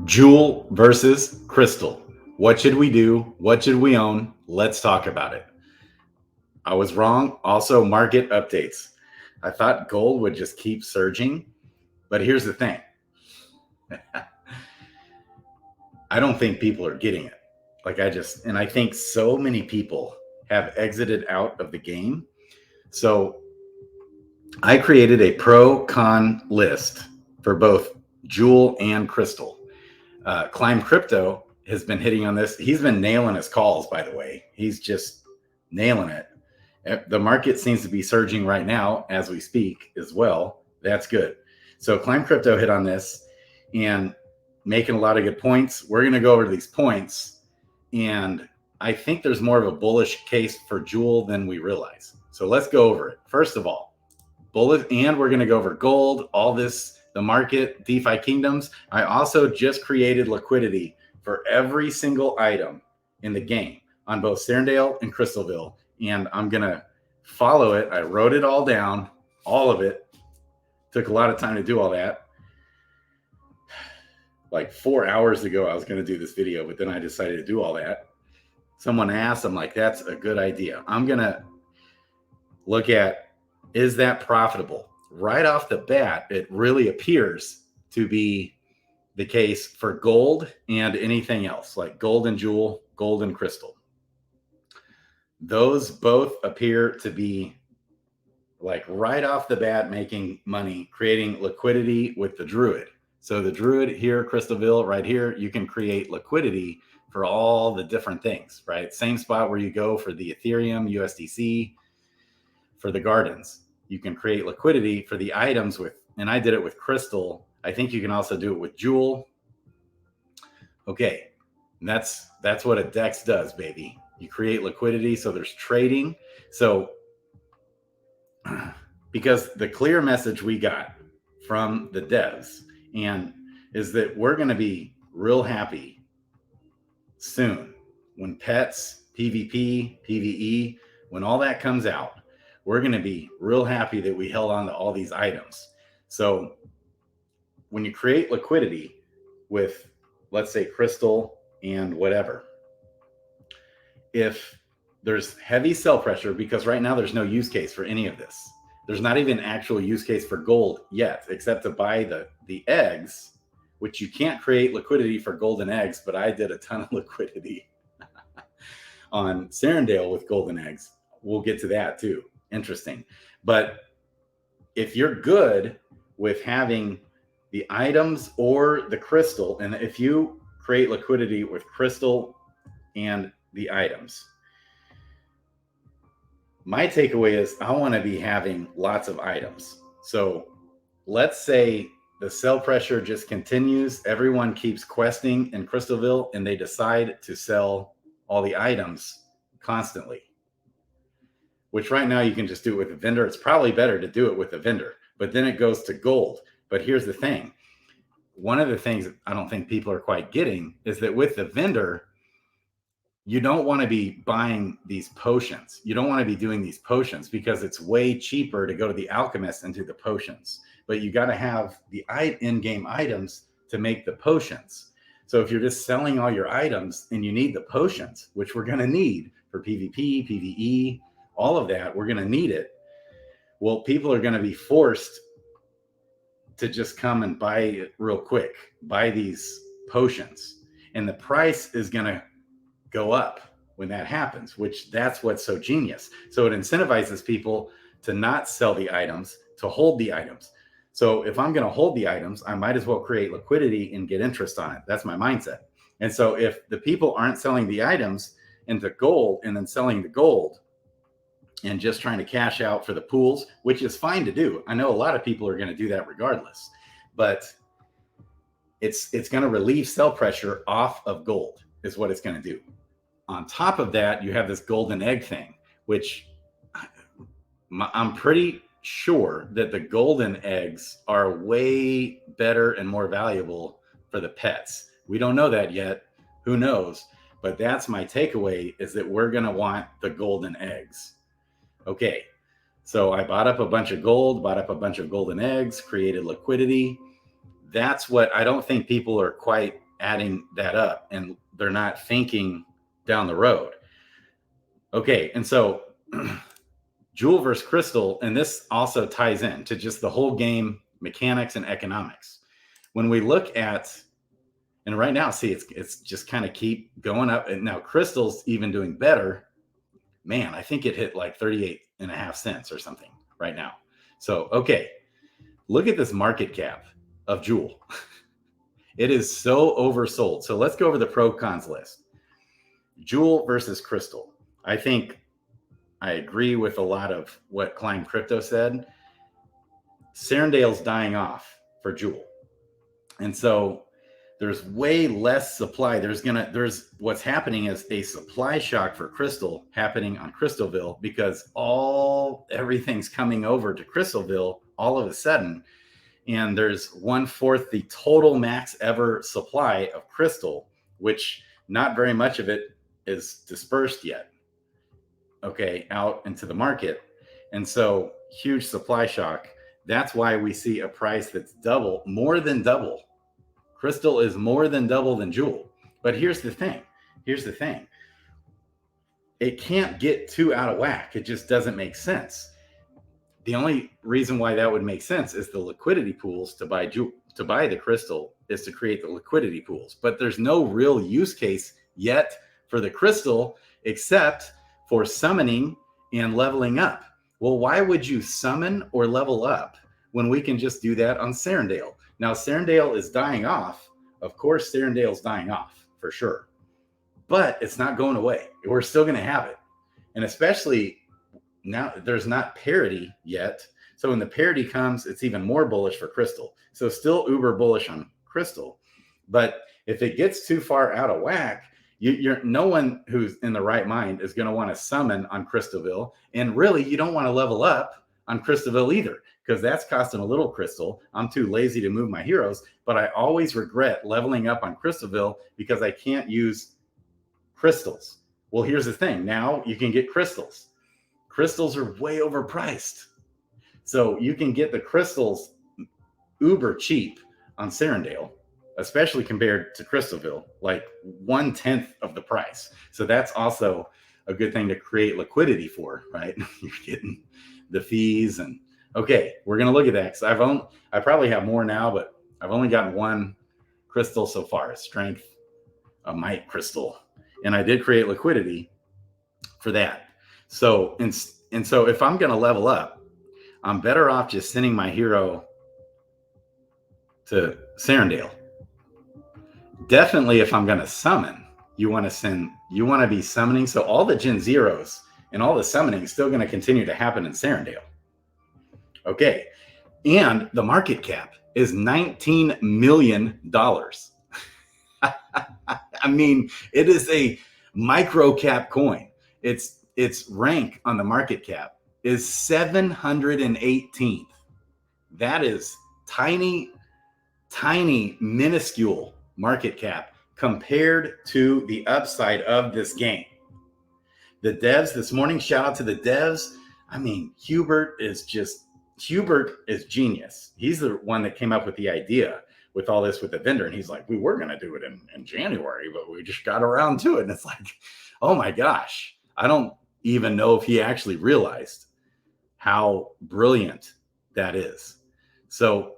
Joule versus Crystal. What should we do? What should we own? Let's talk about it. I was wrong. Also, market updates. I thought gold would just keep surging, but here's the thing. I don't think people are getting it. I think so many people have exited out of the game. So I created a pro-con list for both Joule and Crystal. Climb Crypto has been hitting on this. He's been nailing his calls, by the way. He's just nailing it. The market seems to be surging right now as we speak as well. That's good. So Climb Crypto hit on this and making a lot of good points. We're going to go over these points. And I think there's more of a bullish case for Joule than we realize. So let's go over it. First of all, bullish, and we're going to go over gold, all this, the market, DeFi Kingdoms. I also just created liquidity for every single item in the game on both Serendale and Crystalville. And I'm going to follow it. I wrote it all down, all of it. Took a lot of time to do all that. Like 4 hours ago, I was going to do this video, but then I decided to do all that. Someone asked, I'm like, that's a good idea. I'm going to look at, is that profitable? Right off the bat, it really appears to be the case for gold and anything else, like gold and Joule, gold and Crystal. Those both appear to be like right off the bat making money, creating liquidity with the Druid. So the Druid here, Crystalville, right here, you can create liquidity for all the different things, right? Same spot where you go for the Ethereum, USDC, for the gardens. You can create liquidity for the items with, and I did it with Crystal. I think you can also do it with Joule. Okay, and that's what a DEX does, baby. You create liquidity, so there's trading. So because the clear message we got from the devs and is that we're going to be real happy soon when pets, PvP, PvE, when all that comes out. We're going to be real happy that we held on to all these items. So when you create liquidity with, let's say, Crystal and whatever, if there's heavy sell pressure, because right now there's no use case for any of this. There's not even actual use case for gold yet, except to buy the eggs, which you can't create liquidity for golden eggs, but I did a ton of liquidity on Serendale with golden eggs. We'll get to that too. Interesting. But if you're good with having the items or the crystal, and if you create liquidity with crystal and the items, my takeaway is I want to be having lots of items. So let's say the sell pressure just continues. Everyone keeps questing in Crystalville and they decide to sell all the items constantly, which right now you can just do it with a vendor. It's probably better to do it with a vendor, but then it goes to gold. But here's the thing. One of the things that I don't think people are quite getting is that with the vendor, you don't want to be buying these potions. You don't want to be doing these potions because it's way cheaper to go to the alchemist and do the potions. But you got to have the in-game items to make the potions. So if you're just selling all your items and you need the potions, which we're going to need for PvP, PvE, all of that, we're going to need it. Well, people are going to be forced to just come and buy it real quick, buy these potions. And the price is going to go up when that happens, which that's what's so genius. So it incentivizes people to not sell the items, to hold the items. So if I'm going to hold the items, I might as well create liquidity and get interest on it. That's my mindset. And so if the people aren't selling the items into gold and then selling the gold and just trying to cash out for the pools, which is fine to do. I know a lot of people are going to do that regardless, but it's going to relieve sell pressure off of gold is what it's going to do. On top of that, you have this golden egg thing, which I'm pretty sure that the golden eggs are way better and more valuable for the pets. We don't know that yet. Who knows? But that's my takeaway, is that we're going to want the golden eggs. Okay, so I bought up a bunch of gold, bought up a bunch of golden eggs, created liquidity. That's what I don't think people are quite adding that up and they're not thinking down the road. Okay, and so Joule versus Crystal, and this also ties in to just the whole game mechanics and economics. When we look at, and right now, see, it's just kind of keep going up, and now Crystal's even doing better. Man, I think it hit like 38.5 cents or something right now. So, okay, look at this market cap of Joule. It is so oversold. So let's go over the pro cons list. Joule versus Crystal. I think I agree with a lot of what Climb Crypto said. Serendale's dying off for Joule. And so there's way less supply. There's what's happening is a supply shock for Crystal happening on Crystalville because everything's coming over to Crystalville all of a sudden. And there's 1/4 the total max ever supply of Crystal, which not very much of it is dispersed yet. Okay, out into the market. And so huge supply shock. That's why we see a price that's more than double. Crystal is more than double than Joule. But here's the thing. It can't get too out of whack. It just doesn't make sense. The only reason why that would make sense is the liquidity pools to buy the Crystal is to create the liquidity pools. But there's no real use case yet for the Crystal except for summoning and leveling up. Well, why would you summon or level up when we can just do that on Serendale? Now, Serendale is dying off. Of course, Serendale's dying off for sure. But it's not going away. We're still going to have it. And especially now, there's not parity yet. So when the parity comes, it's even more bullish for Crystal. So still uber bullish on Crystal. But if it gets too far out of whack, no one who's in the right mind is going to want to summon on Crystalville. And really, you don't want to level up on Crystalville either, because that's costing a little Crystal. I'm too lazy to move my heroes, but I always regret leveling up on Crystalville because I can't use crystals. Well, here's the thing. Now you can get crystals. Crystals are way overpriced. So you can get the crystals uber cheap on Serendale, especially compared to Crystalville, like 1/10 of the price. So that's also a good thing to create liquidity for, right? You're getting the fees and okay, we're going to look at that because I probably have more now, but I've only gotten one crystal so far, a strength, a might crystal. And I did create liquidity for that. So, and so if I'm going to level up, I'm better off just sending my hero to Serendale. Definitely if I'm going to summon, you want to be summoning. So all the Gen Zeros and all the summoning is still going to continue to happen in Serendale. Okay. And the market cap is $19 million. I mean, it is a micro cap coin. Its rank on the market cap is 718th. That is tiny, minuscule market cap compared to the upside of this game. The devs this morning, shout out to the devs. I mean, Hubert is genius. He's the one that came up with the idea with all this with the vendor. And he's like, we were going to do it in January, but we just got around to it. And it's like, oh my gosh, I don't even know if he actually realized how brilliant that is. So,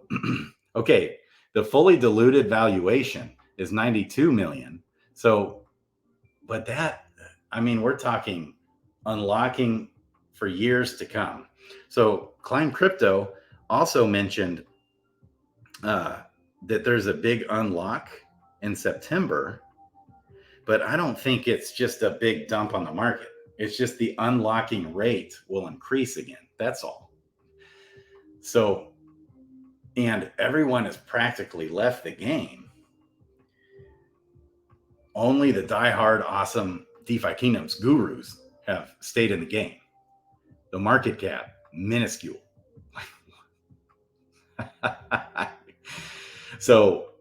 okay, the fully diluted valuation is 92 million. So, but that, I mean, we're talking unlocking for years to come. So Climb Crypto also mentioned that there's a big unlock in September, but I don't think it's just a big dump on the market. It's just the unlocking rate will increase again. That's all. So, and everyone has practically left the game. Only the diehard awesome DeFi Kingdoms gurus have stayed in the game. The market cap, minuscule. So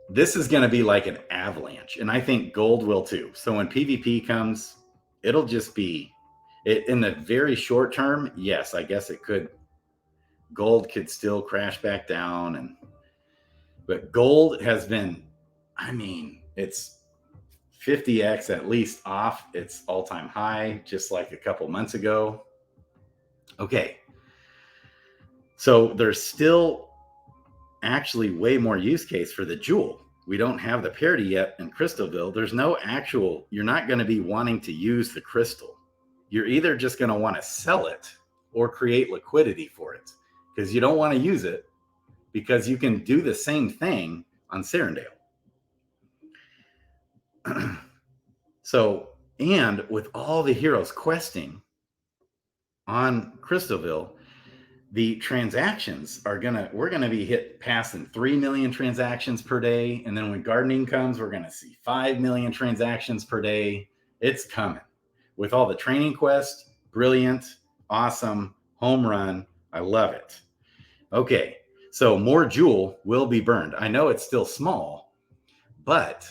this is going to be like an avalanche. And I think gold will too. So when PvP comes, it'll just be in the very short term. Yes, I guess it could. Gold could still crash back down. But gold has been, I mean, it's 50x at least off its all-time high, just like a couple months ago. Okay. So there's still actually way more use case for the Joule. We don't have the parity yet in Crystalville. There's no actual, you're not going to be wanting to use the crystal. You're either just going to want to sell it or create liquidity for it, because you don't want to use it because you can do the same thing on Serendale. So, and with all the heroes questing on Crystalville, the transactions are we're gonna be passing 3 million transactions per day. And then when gardening comes, we're gonna see 5 million transactions per day. It's coming with all the training quests. Brilliant, awesome, home run. I love it. Okay, so more Joule will be burned. I know it's still small, but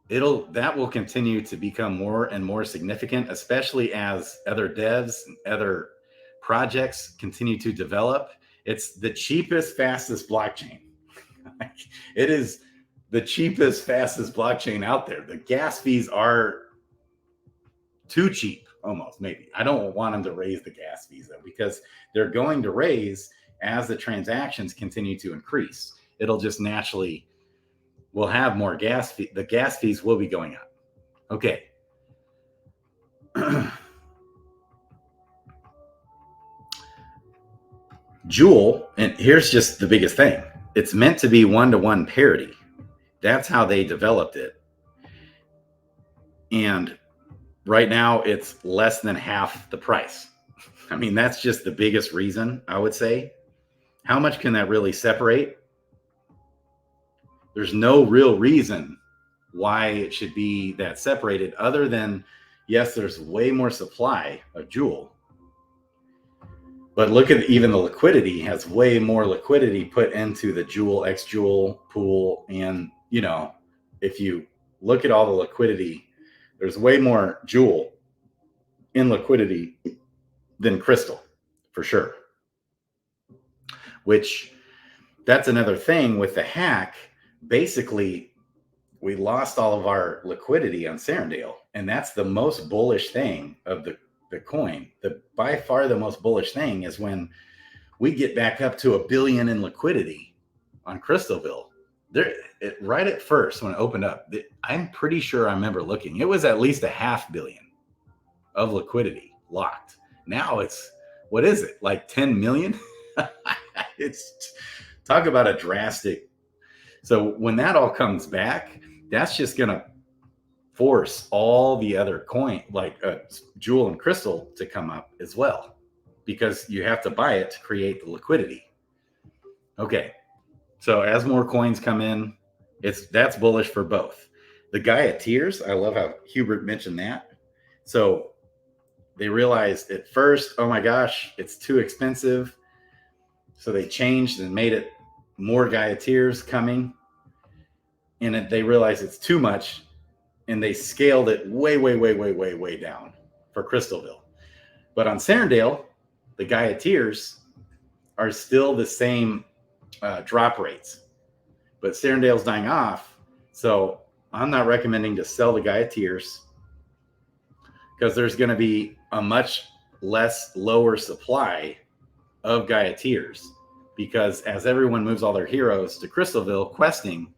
that will continue to become more and more significant, especially as other devs and other projects continue to develop. It's the cheapest, fastest blockchain. It is the cheapest, fastest blockchain out there. The gas fees are too cheap, almost, maybe. I don't want them to raise the gas fees, though, because they're going to raise as the transactions continue to increase. It'll just naturally, we'll have more gas fee. The gas fees will be going up. Okay. Joule, and here's just the biggest thing. It's meant to be one-to-one parity. That's how they developed it. And right now it's less than half the price. I mean, that's just the biggest reason, I would say. How much can that really separate? There's no real reason why it should be that separated, other than, yes, there's way more supply of Joule. But look at even the liquidity has way more liquidity put into the Joule X Joule pool. And, you know, if you look at all the liquidity, there's way more Joule in liquidity than Crystal, for sure. Which, that's another thing with the hack. Basically, we lost all of our liquidity on Serendale, and that's the most bullish thing of the coin. By far the most bullish thing is when we get back up to 1 billion in liquidity on Crystalville. Right at first when it opened up, I'm pretty sure I remember looking, it was at least 500 million of liquidity locked. Now it's, what is it, like 10 million? It's, talk about a drastic. So when that all comes back, that's just gonna force all the other coin, like Joule and Crystal, to come up as well, because you have to buy it to create the liquidity. Okay, so as more coins come in, that's bullish for both. The Gaia tiers, I love how Hubert mentioned that. So they realized at first, oh my gosh, it's too expensive. So they changed and made it more Gaia tiers coming. And they realized it's too much. And they scaled it way down for Crystalville. But on Serendale, the Gaia tiers are still the same drop rates. But Serendale's dying off. So I'm not recommending to sell the Gaia tiers, because there's going to be a much lower supply of Gaia tiers. Because as everyone moves all their heroes to Crystalville questing,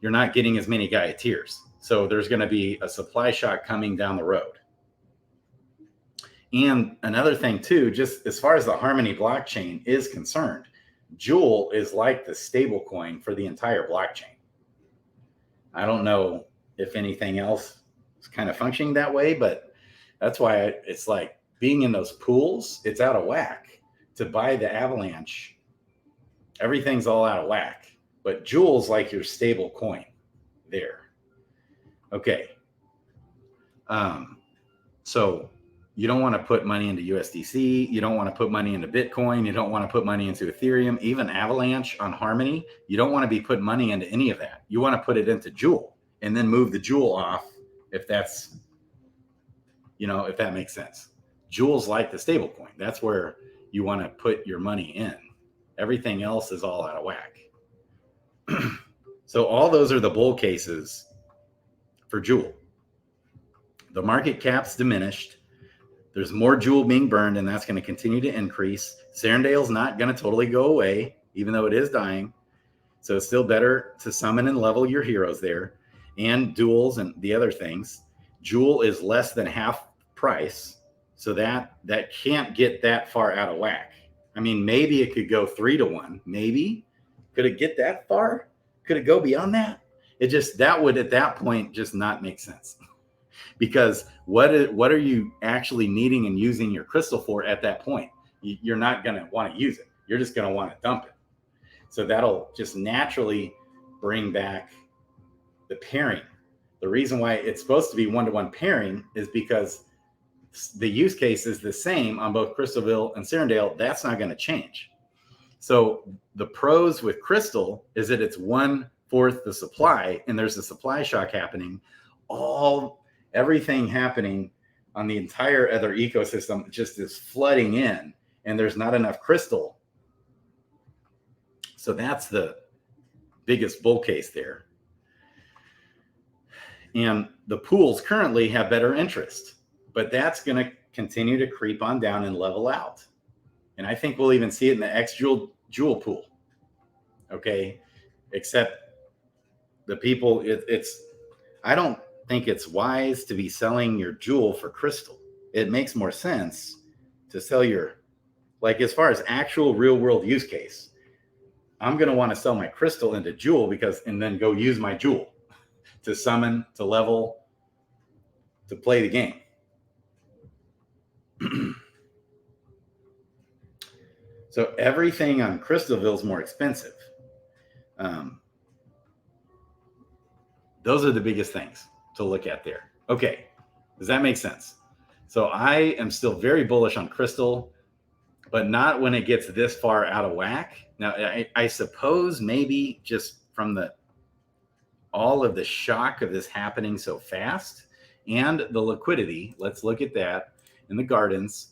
you're not getting as many Gaia tiers. So there's going to be a supply shock coming down the road. And another thing too, just as far as the Harmony blockchain is concerned, Joule is like the stable coin for the entire blockchain. I don't know if anything else is kind of functioning that way, but that's why it's like being in those pools, it's out of whack. To buy the Avalanche, everything's all out of whack. But Joule's like your stable coin there. Okay. So you don't want to put money into USDC. You don't want to put money into Bitcoin. You don't want to put money into Ethereum, even Avalanche on Harmony. You don't want to be putting money into any of that. You want to put it into Joule and then move the Joule off, if that's, if that makes sense. Joule's like the stable coin. That's where you want to put your money in. Everything else is all out of whack. So all those are the bull cases for Joule. The market cap's diminished. There's more Joule being burned, and that's going to continue to increase. Serendale's not going to totally go away, even though it is dying. So it's still better to summon and level your heroes there, and duels and the other things. Joule is less than half price, so that can't get that far out of whack. I mean, maybe it could go 3-to-1. Maybe. Could it get that far? Could it go beyond that? That would at that point just not make sense. Because what are you actually needing and using your crystal for at that point? You're not going to want to use it. You're just going to want to dump it. So that'll just naturally bring back the pairing. The reason why it's supposed to be 1-to-1 pairing is because the use case is the same on both Crystalville and Serendale. That's not going to change. So the pros with Crystal is that it's 1/4 the supply, and there's a supply shock happening. Everything happening on the entire other ecosystem just is flooding in, and there's not enough crystal. So that's the biggest bull case there. And the pools currently have better interest, but that's going to continue to creep on down and level out. And I think we'll even see it in the Joule pool. Okay. Except the people, I don't think it's wise to be selling your Joule for crystal. It makes more sense to sell as far as actual real world use case, I'm going to want to sell my crystal into Joule and then go use my Joule to summon, to level, to play the game. So everything on Crystalville is more expensive. Those are the biggest things to look at there. Okay, does that make sense? So I am still very bullish on Crystal, but not when it gets this far out of whack. Now, I suppose maybe just from all of the shock of this happening so fast and the liquidity, let's look at that in the gardens,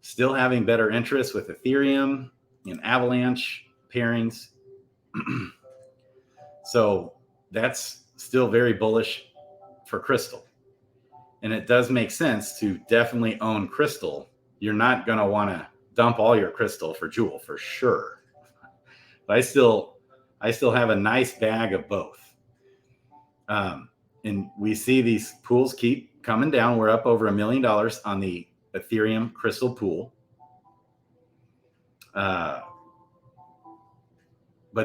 still having better interest with Ethereum and Avalanche pairings. So that's still very bullish for Crystal. And it does make sense to definitely own Crystal. You're not going to want to dump all your Crystal for Joule for sure. But I still have a nice bag of both. And we see these pools keep coming down. We're up over $1 million on the Ethereum Crystal pool. But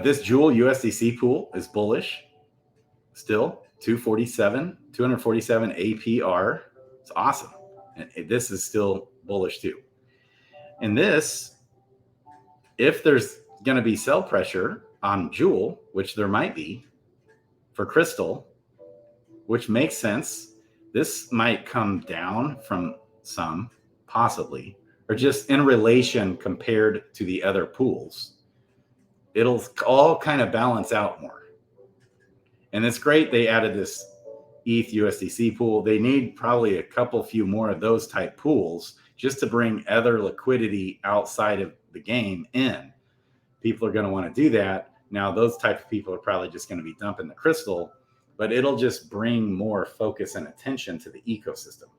this Joule USDC pool is bullish. Still 247 APR. It's awesome. And this is still bullish too. And this, if there's going to be sell pressure on Joule, which there might be for Crystal, which makes sense, this might come down from some, possibly, or just in relation compared to the other pools. It'll all kind of balance out more. And it's great they added this ETH USDC pool. They need probably a few more of those type pools just to bring other liquidity outside of the game in. People are going to want to do that. Now, those type of people are probably just going to be dumping the Crystal, but it'll just bring more focus and attention to the ecosystem.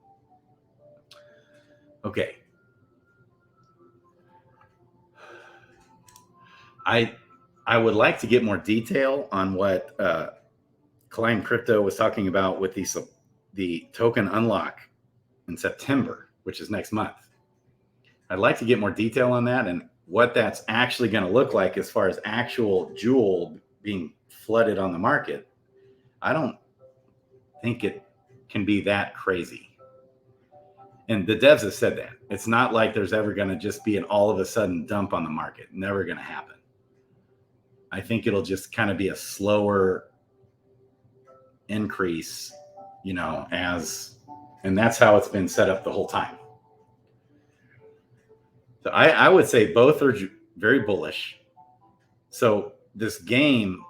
Okay. I would like to get more detail on what Climb Crypto was talking about with the token unlock in September, which is next month. I'd like to get more detail on that and what that's actually going to look like as far as actual Joule being flooded on the market. I don't think it can be that crazy. And the devs have said that. It's not like there's ever going to just be an all of a sudden dump on the market. Never going to happen. I think it'll just kind of be a slower increase, and that's how it's been set up the whole time. So I would say both are very bullish. So this game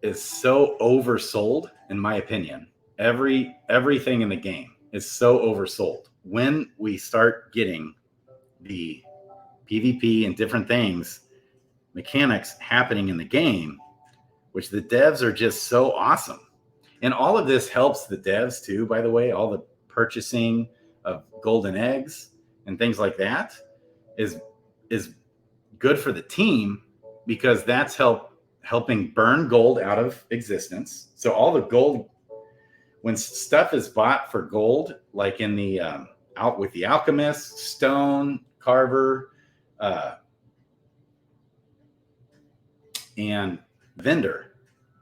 is so oversold, in my opinion. Everything in the game is so oversold. When we start getting the PvP and different things, mechanics happening in the game, which the devs are just so awesome. And all of this helps the devs too, by the way. All the purchasing of golden eggs and things like that is good for the team, because that's helping burn gold out of existence. So all the gold, when stuff is bought for gold, like in the out with the alchemist, stone, carver, and vendor,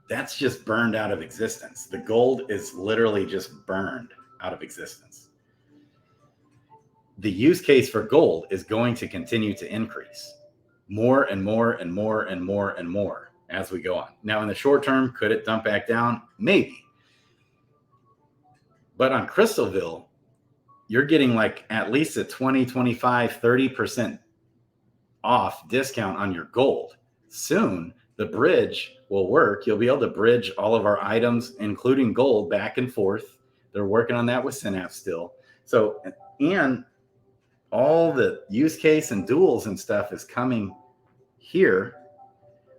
that's just burned out of existence. The gold is literally just burned out of existence. The use case for gold is going to continue to increase more and more and more and more and more as we go on. Now, in the short term, could it dump back down? Maybe. But on Crystalville, you're getting like at least a 20, 25, 30% off discount on your gold. Soon, the bridge will work. You'll be able to bridge all of our items, including gold, back and forth. They're working on that with Synapse still. So, and all the use case and duels and stuff is coming here.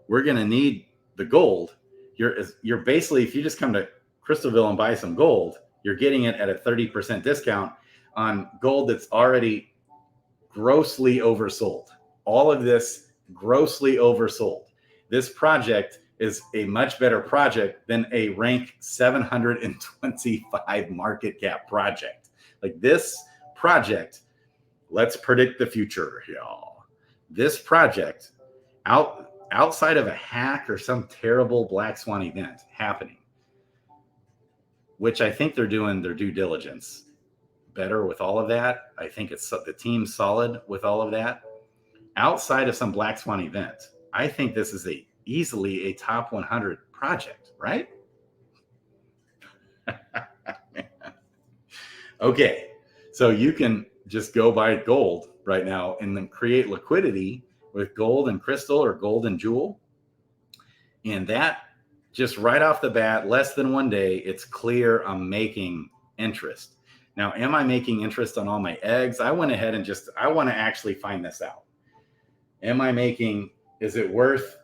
We're going to need the gold. You're basically, if you just come to Crystalville and buy some gold, you're getting it at a 30% discount on gold that's already grossly oversold. All of this grossly oversold. This project is a much better project than a rank 725 market cap project. Like this project, let's predict the future, y'all. This project, outside of a hack or some terrible black swan event happening, which I think they're doing their due diligence better with all of that. I think it's the team's solid with all of that. Outside of some black swan event, I think this is easily a top 100 project, right? Okay, so you can just go buy gold right now and then create liquidity with gold and crystal or gold and Joule. And that just right off the bat, less than 1 day, it's clear I'm making interest. Now, am I making interest on all my eggs? I went ahead and I want to actually find this out. Is it worth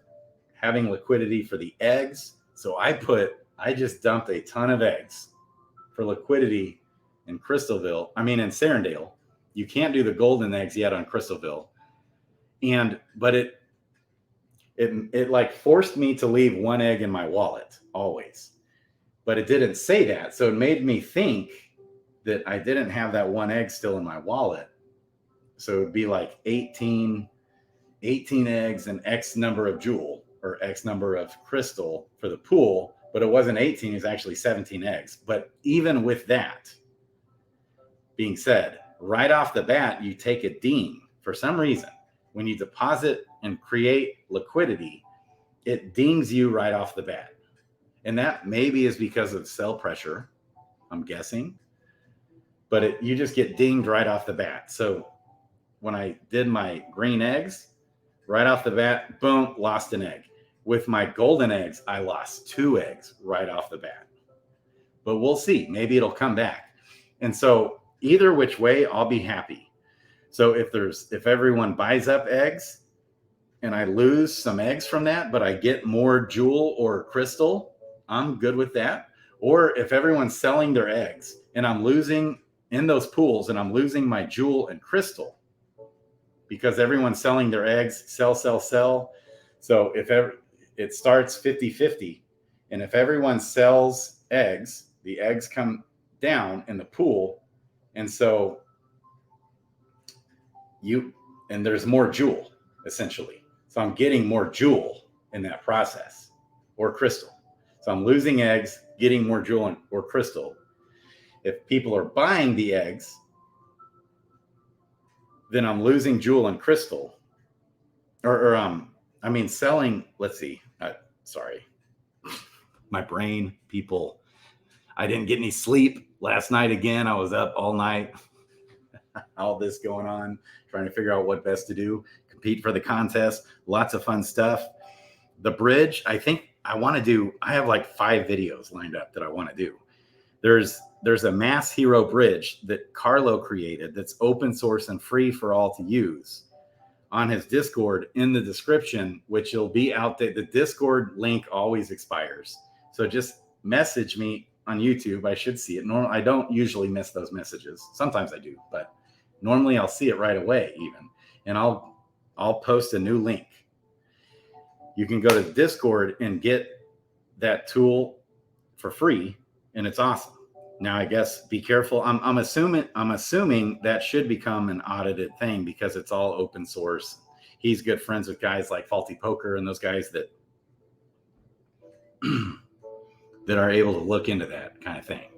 having liquidity for the eggs? So I just dumped a ton of eggs for liquidity in Crystalville. I mean, in Serendale. You can't do the golden eggs yet on Crystalville. But it like forced me to leave one egg in my wallet always, but it didn't say that. So it made me think that I didn't have that one egg still in my wallet. So it'd be like 18 eggs and X number of Joule or X number of crystal for the pool, but it wasn't 18, it was actually 17 eggs. But even with that being said, right off the bat, you take a ding for some reason. When you deposit and create liquidity, it dings you right off the bat. And that maybe is because of sell pressure, I'm guessing. But you just get dinged right off the bat. So when I did my green eggs, right off the bat, boom, lost an egg. With my golden eggs, I lost 2 eggs right off the bat. But we'll see. Maybe it'll come back. And so either which way, I'll be happy. So if everyone buys up eggs and I lose some eggs from that, but I get more Joule or crystal, I'm good with that. Or if everyone's selling their eggs and I'm losing in those pools and I'm losing my Joule and crystal because everyone's selling their eggs, sell. So if it starts 50-50, and if everyone sells eggs, the eggs come down in the pool. And so there's more Joule essentially. So I'm getting more Joule in that process or crystal. So I'm losing eggs, getting more Joule or crystal. If people are buying the eggs, then I'm losing Joule and crystal selling. Let's see. Sorry. My brain, people. I didn't get any sleep last night again. I was up all night. All this going on, trying to figure out what best to do, compete for the contest, lots of fun stuff. The bridge, I think I have like 5 videos lined up that I want to do. There's a mass hero bridge that Carlo created that's open source and free for all to use on his Discord in the description, which will be out there. The Discord link always expires. So just message me on YouTube. I should see it. I don't usually miss those messages. Sometimes I do, but normally I'll see it right away even. And I'll post a new link. You can go to Discord and get that tool for free, and it's awesome. Now, I guess be careful. I'm assuming that should become an audited thing because it's all open source. He's good friends with guys like Faulty Poker and those guys that that are able to look into that kind of thing.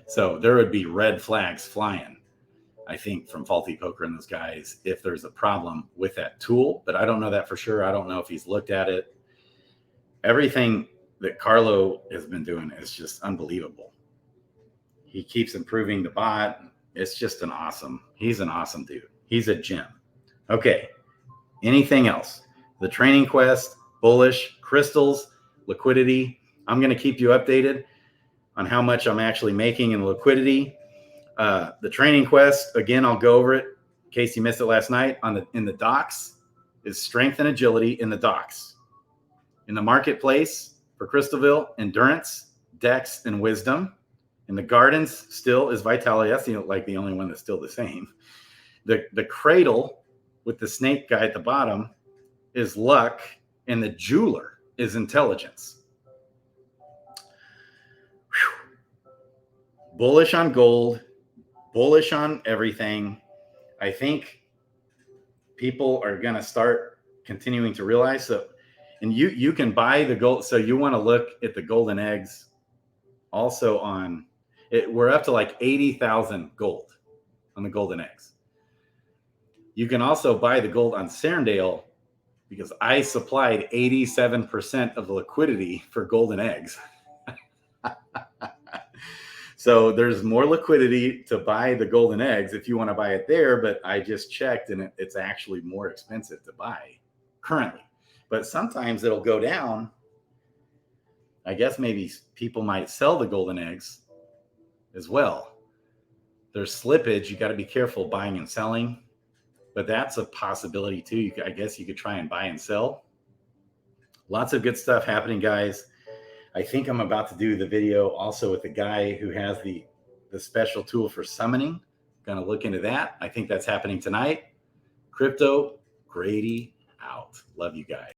So there would be red flags flying, I think, from Faulty Poker and those guys if there's a problem with that tool. But I don't know that for sure. I don't know if he's looked at it. Everything that Carlo has been doing is just unbelievable. He keeps improving the bot. It's just he's an awesome dude. He's a gem. Okay. Anything else? The training quest, Bullish, crystals, liquidity. I'm going to keep you updated on how much I'm actually making in liquidity. The training quest, again, I'll go over it in case you missed it last night. In the docks is strength and agility in the docks. In the marketplace for Crystalville, endurance, dex, and wisdom. In the gardens still is vitality. That's the only one that's still the same. The cradle with the snake guy at the bottom is luck, and the jeweler is intelligence. Whew. Bullish on gold, bullish on everything. I think people are going to start continuing to realize that. And you can buy the gold. So you want to look at the golden eggs also on it. We're up to like 80,000 gold on the golden eggs. You can also buy the gold on Serendale because I supplied 87% of the liquidity for golden eggs. So there's more liquidity to buy the golden eggs if you want to buy it there. But I just checked and it's actually more expensive to buy currently. But sometimes it'll go down. I guess maybe people might sell the golden eggs as well. There's slippage. You got to be careful buying and selling. But that's a possibility too. I guess you could try and buy and sell. Lots of good stuff happening, guys. I think I'm about to do the video also with the guy who has the special tool for summoning. Going to look into that. I think that's happening tonight. Crypto, Grady out. Love you guys.